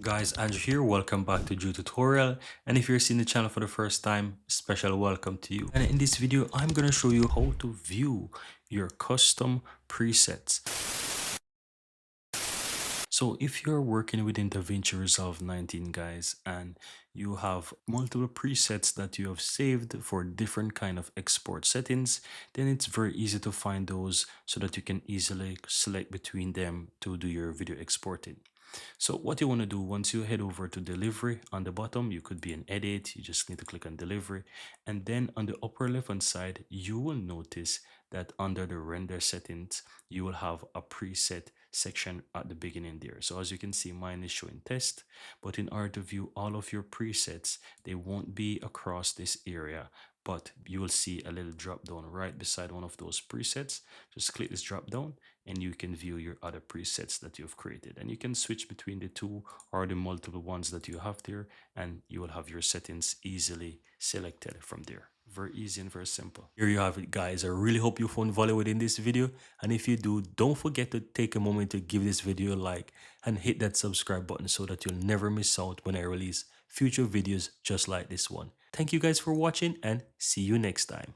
Guys, Andrew here. Welcome back to Drew Tutorial. And if you're seeing the channel for the first time, special welcome to you. And in this video, I'm going to show you how to view your custom presets. So if you're working within DaVinci Resolve 19, guys, and you have multiple presets that you have saved for different kind of export settings, then it's very easy to find those so that you can easily select between them to do your video exporting. So what you want to do, once you head over to delivery on the bottom, you could be in edit, you just need to click on delivery, and then on the upper left hand side you will notice that under the render settings you will have a preset section at the beginning there. So as you can see, mine is showing test, but in order to view all of your presets, they won't be across this area, but you will see a little drop down right beside one of those presets. Just click this drop down and you can view your other presets that you've created, and you can switch between the two or the multiple ones that you have there, and you will have your settings easily selected from there. Very easy and very simple. Here you have it, guys. I really hope you found value within this video, and if you do, don't forget to take a moment to give this video a like and hit that subscribe button so that you'll never miss out when I release future videos just like this one. Thank you guys for watching, and see you next time.